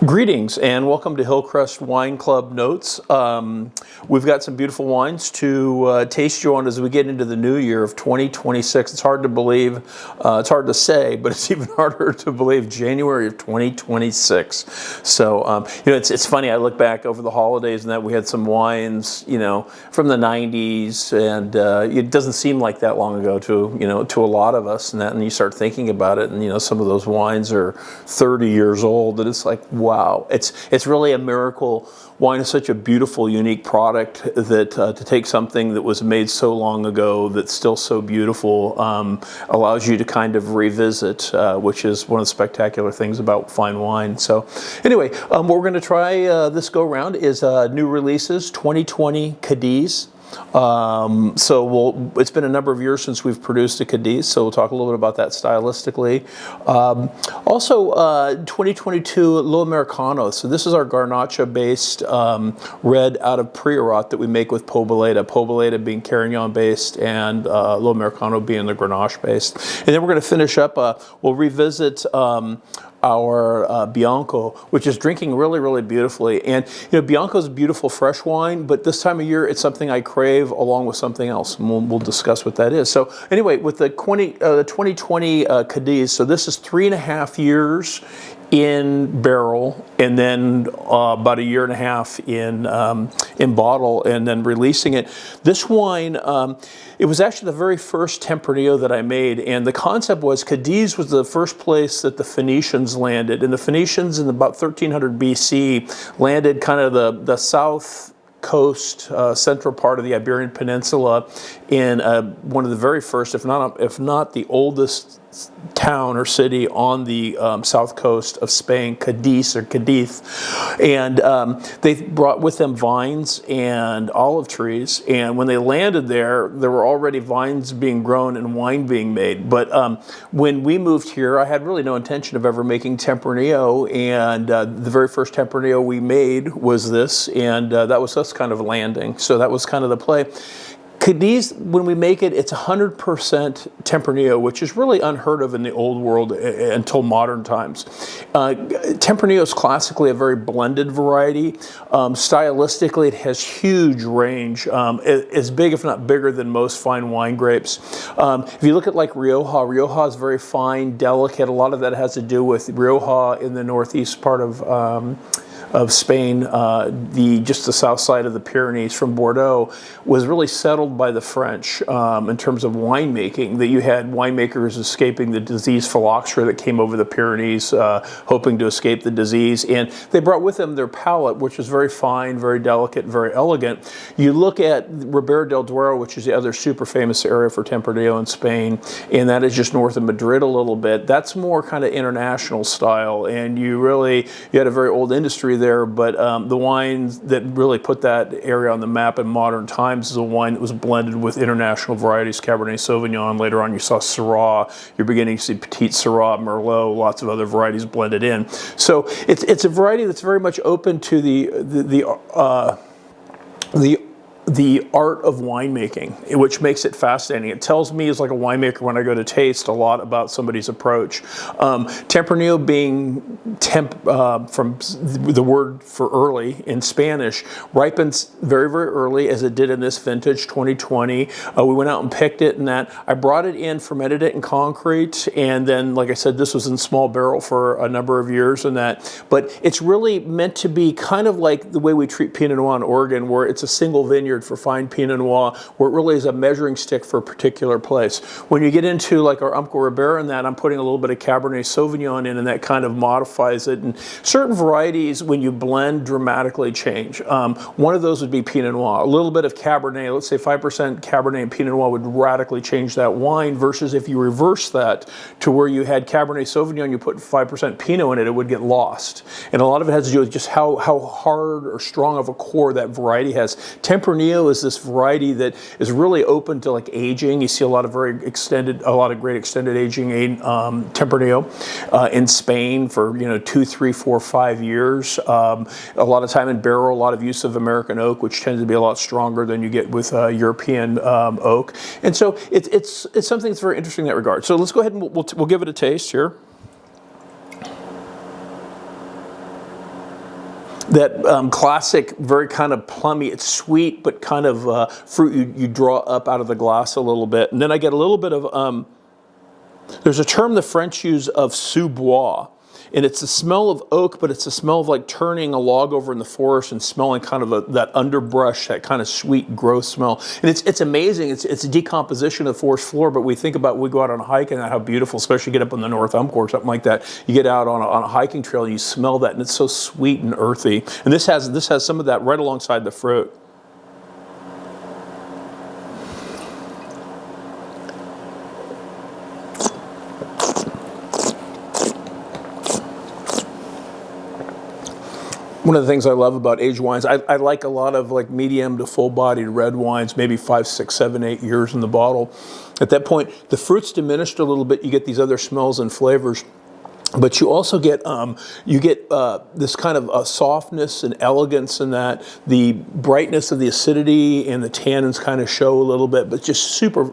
Greetings and welcome to HillCrest Wine Club Notes. We've got some beautiful wines to taste you on as we get into the new year of 2026. It's hard to believe, it's hard to say, but it's even harder to believe January of 2026. So, it's funny, I look back over the holidays and that we had some wines, from the 90s, and it doesn't seem like that long ago to a lot of us, and you start thinking about it, and some of those wines are 30 years old, and it's like, wow, it's really a miracle. Wine is such a beautiful, unique product that to take something that was made so long ago that's still so beautiful allows you to kind of revisit, which is one of the spectacular things about fine wine. So anyway, what we're going to try this go around is new releases, 2020 Cadiz. It's been a number of years since we've produced a Cadiz, so we'll talk a little bit about that stylistically. Also, 2022 Lo Americano. So this is our Garnacha-based red out of Priorat that we make with Poboleda. Poboleda being Carignan-based and Lo Americano being the Grenache-based. And then we're going to finish up, we'll revisit our Bianco, which is drinking really, really beautifully. And Bianco is beautiful fresh wine, but this time of year it's something I crave along with something else, and we'll discuss what that is. So anyway, with the 2020 Cadiz, so this is 3.5 years in barrel, and then about 1.5 years in bottle, and then releasing it. This wine, it was actually the very first Tempranillo that I made, and the concept was Cadiz was the first place that the Phoenicians landed, and the Phoenicians in about 1300 BC landed kind of the south coast, central part of the Iberian Peninsula in one of the very first, if not the oldest town or city on the south coast of Spain, Cadiz. And they brought with them vines and olive trees, and when they landed there were already vines being grown and wine being made. But when we moved here, I had really no intention of ever making Tempranillo, and the very first Tempranillo we made was this, and that was us kind of landing. So that was kind of the play. Cadiz, when we make it, it's 100% Tempranillo, which is really unheard of in the old world until modern times. Tempranillo is classically a very blended variety. Stylistically, it has huge range, as big, if not bigger, than most fine wine grapes. If you look at like Rioja is very fine, delicate. A lot of that has to do with Rioja in the northeast part of Spain, just the south side of the Pyrenees from Bordeaux, was really settled by the French in terms of winemaking, that you had winemakers escaping the disease phylloxera that came over the Pyrenees, hoping to escape the disease, and they brought with them their palate, which was very fine, very delicate, very elegant. You look at Ribera del Duero, which is the other super famous area for Tempranillo in Spain, and that is just north of Madrid a little bit. That's more kind of international style, and you had a very old industry there, but the wine that really put that area on the map in modern times is a wine that was blended with international varieties, Cabernet Sauvignon. Later on you saw Syrah, you're beginning to see Petit Syrah, Merlot, lots of other varieties blended in. So it's a variety that's very much open to the art of winemaking, which makes it fascinating. It tells me, as like a winemaker, when I go to taste, a lot about somebody's approach. Tempranillo being from the word for early in Spanish, ripens very, very early, as it did in this vintage, 2020. We went out and picked it, and that I brought it in, fermented it in concrete, and then, like I said, this was in small barrel for a number of years, and that. But it's really meant to be kind of like the way we treat Pinot Noir in Oregon, where it's a single vineyard for fine Pinot Noir, where it really is a measuring stick for a particular place. When you get into like our Umpqua Ribera and that, I'm putting a little bit of Cabernet Sauvignon in, and that kind of modifies it. And certain varieties, when you blend, dramatically change. One of those would be Pinot Noir. A little bit of Cabernet, let's say 5% Cabernet and Pinot Noir, would radically change that wine, versus if you reverse that to where you had Cabernet Sauvignon, you put 5% Pinot in it, it would get lost. And a lot of it has to do with just how hard or strong of a core that variety has. Tempranillo is this variety that is really open to like aging. You see a lot of great extended aging Tempranillo in Spain for 2, 3, 4, 5 years. A lot of time in barrel, a lot of use of American oak, which tends to be a lot stronger than you get with European oak. And so it's something that's very interesting in that regard. So let's go ahead and we'll give it a taste here. that classic, very kind of plummy. It's sweet, but kind of fruit you draw up out of the glass a little bit. And then I get a little bit of, there's a term the French use of sous-bois. And it's the smell of oak, but it's the smell of like turning a log over in the forest and smelling kind of that underbrush, that kind of sweet, gross smell. And it's amazing. It's a decomposition of the forest floor, but we think about, we go out on a hike and how beautiful, especially get up on the North Umpqua or something like that. You get out on a hiking trail and you smell that, and it's so sweet and earthy. And this has some of that right alongside the fruit. One of the things I love about aged wines, I like a lot of like medium to full-bodied red wines, maybe 5, 6, 7, 8 years in the bottle. At that point, the fruit's diminished a little bit. You get these other smells and flavors, but you also get this kind of softness and elegance in that. The brightness of the acidity and the tannins kind of show a little bit, but just super.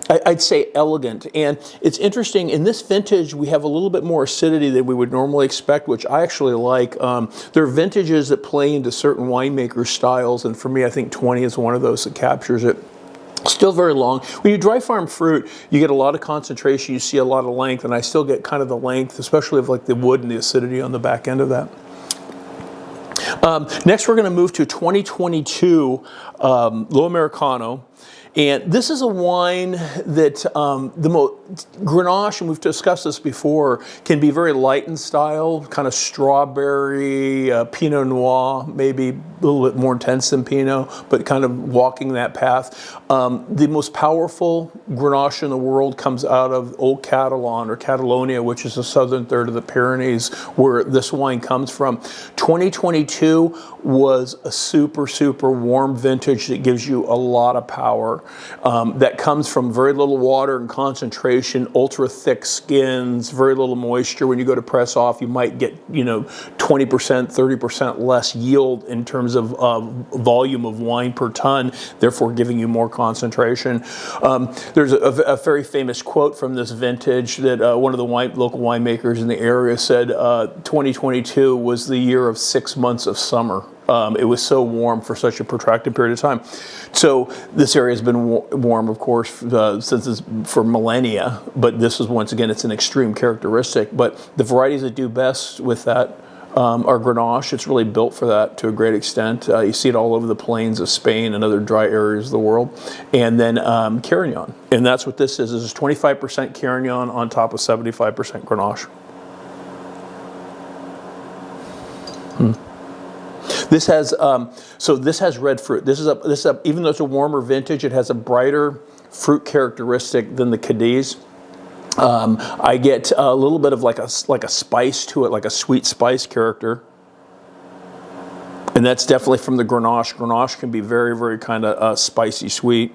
I'd say elegant. And it's interesting, in this vintage we have a little bit more acidity than we would normally expect, which I actually like. There are vintages that play into certain winemaker styles, and for me I think 20 is one of those that captures it. Still very long. When you dry farm fruit, you get a lot of concentration, you see a lot of length, and I still get kind of the length, especially of like the wood and the acidity on the back end of that. Next we're going to move to 2022 Lo Americano. And this is a wine that Grenache, and we've discussed this before, can be very light in style, kind of strawberry, Pinot Noir, maybe a little bit more intense than Pinot, but kind of walking that path. The most powerful Grenache in the world comes out of Old Catalan or Catalonia, which is the southern third of the Pyrenees, where this wine comes from. 2022 was a super, super warm vintage that gives you a lot of power. That comes from very little water and concentration, ultra thick skins, very little moisture. When you go to press off, you might get 20%, 30% less yield in terms of volume of wine per ton, therefore giving you more concentration. There's a very famous quote from this vintage that one of the local winemakers in the area said 2022 was the year of 6 months of summer. It was so warm for such a protracted period of time. So this area has been warm, of course, for millennia, but this is, once again, it's an extreme characteristic. But the varieties that do best with that are Grenache. It's really built for that to a great extent. You see it all over the plains of Spain and other dry areas of the world. And then Carignan. And that's what this is. This is 25% Carignan on top of 75% Grenache. This has this has red fruit. This is even though it's a warmer vintage, it has a brighter fruit characteristic than the Cadiz. I get a little bit of like a spice to it, like a sweet spice character. And that's definitely from the Grenache. Grenache can be very, very kind of spicy sweet.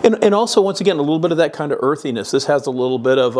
And also, once again, a little bit of that kind of earthiness. This has a little bit of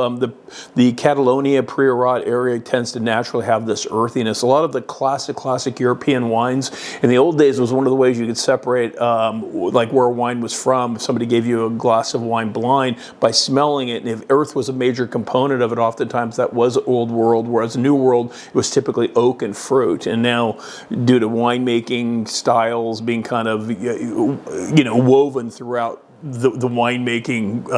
the Catalonia, Priorat area tends to naturally have this earthiness. A lot of the classic European wines in the old days was one of the ways you could separate like where a wine was from. If somebody gave you a glass of wine blind by smelling it, and if earth was a major component of it, oftentimes that was old world, whereas new world, it was typically oak and fruit. And now, due to winemaking styles being kind of woven throughout the winemaking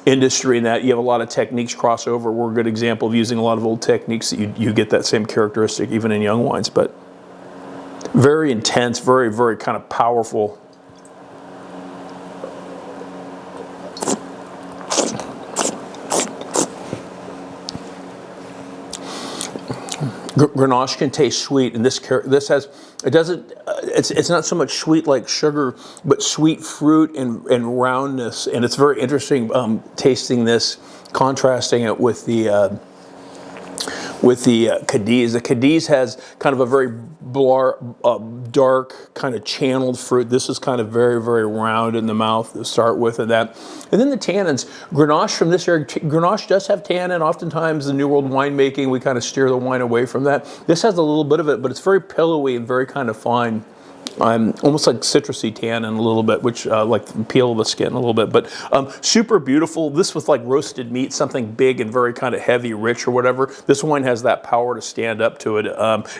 industry, and that you have a lot of techniques crossover. We're a good example of using a lot of old techniques that you get that same characteristic even in young wines, but very intense, very, very kind of powerful. Grenache can taste sweet, and this has, it doesn't, it's not so much sweet like sugar, but sweet fruit and roundness, and it's very interesting tasting this, contrasting it with the Cadiz. The Cadiz has kind of a very dark, kind of channeled fruit. This is kind of very, very round in the mouth to start with, and then the tannins. Grenache from this area, Grenache does have tannin. Oftentimes in New World winemaking, we kind of steer the wine away from that. This has a little bit of it, but it's very pillowy and very kind of fine. almost like citrusy tannin a little bit, which like the peel of the skin a little bit, but super beautiful. This was like roasted meat, something big and very kind of heavy, rich or whatever. This wine has that power to stand up to it.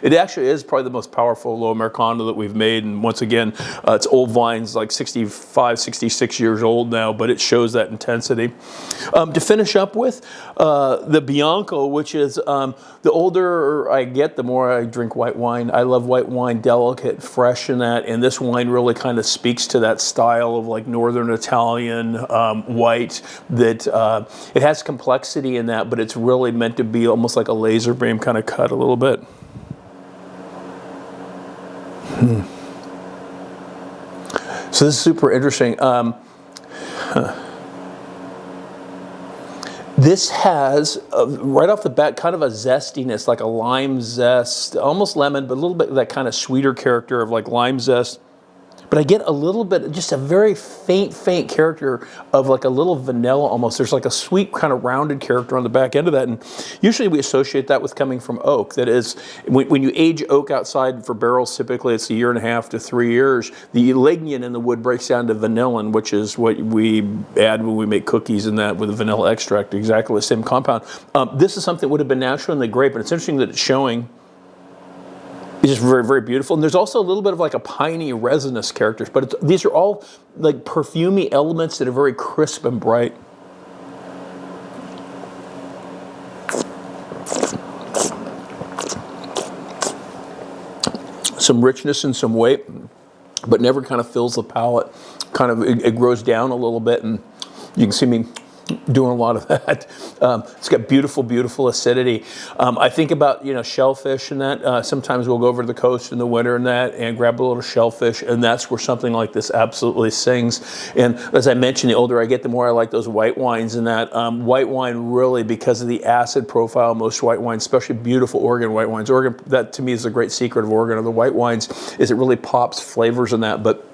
It actually is probably the most powerful Lo Americano that we've made, and once again, it's old vines, like 65, 66 years old now, but it shows that intensity. To finish up with, the Bianco, which is the older I get, the more I drink white wine. I love white wine, delicate, fresh in that, and this wine really kind of speaks to that style of like Northern Italian white, that it has complexity in that, but it's really meant to be almost like a laser beam kind of cut a little bit. So this is super interesting. This has, right off the bat, kind of a zestiness, like a lime zest, almost lemon, but a little bit of that kind of sweeter character of like lime zest. But I get a little bit, just a very faint character of like a little vanilla almost. There's like a sweet kind of rounded character on the back end of that. And usually we associate that with coming from oak. That is, when you age oak outside for barrels, typically it's 1.5 to 3 years. The lignin in the wood breaks down to vanillin, which is what we add when we make cookies and that with a vanilla extract, exactly the same compound. This is something that would have been natural in the grape, and it's interesting that it's showing. It's just very beautiful. And there's also a little bit of like a piney resinous characters, but these are all like perfumey elements that are very crisp and bright. Some richness and some weight, but never kind of fills the palate. Kind of, it grows down a little bit, and you can see me doing a lot of that. It's got beautiful acidity. I think about, you know, shellfish and that. Sometimes we'll go over to the coast in the winter and that and grab a little shellfish, and that's where something like this absolutely sings. And as I mentioned, the older I get, the more I like those white wines and that. White wine really, because of the acid profile, most white wines, especially beautiful Oregon white wines. Oregon, that to me is the great secret of Oregon, of the white wines, is it really pops flavors in that. But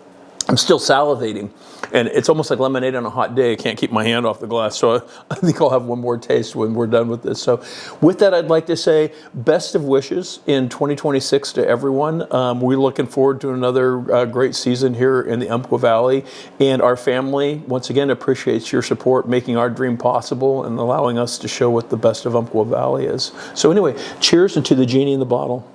I'm still salivating, and it's almost like lemonade on a hot day. I can't keep my hand off the glass, so I think I'll have one more taste when we're done with this. So with that, I'd like to say best of wishes in 2026 to everyone. We're looking forward to another great season here in the Umpqua Valley, and our family, once again, appreciates your support, making our dream possible and allowing us to show what the best of Umpqua Valley is. So anyway, cheers, and to the genie in the bottle.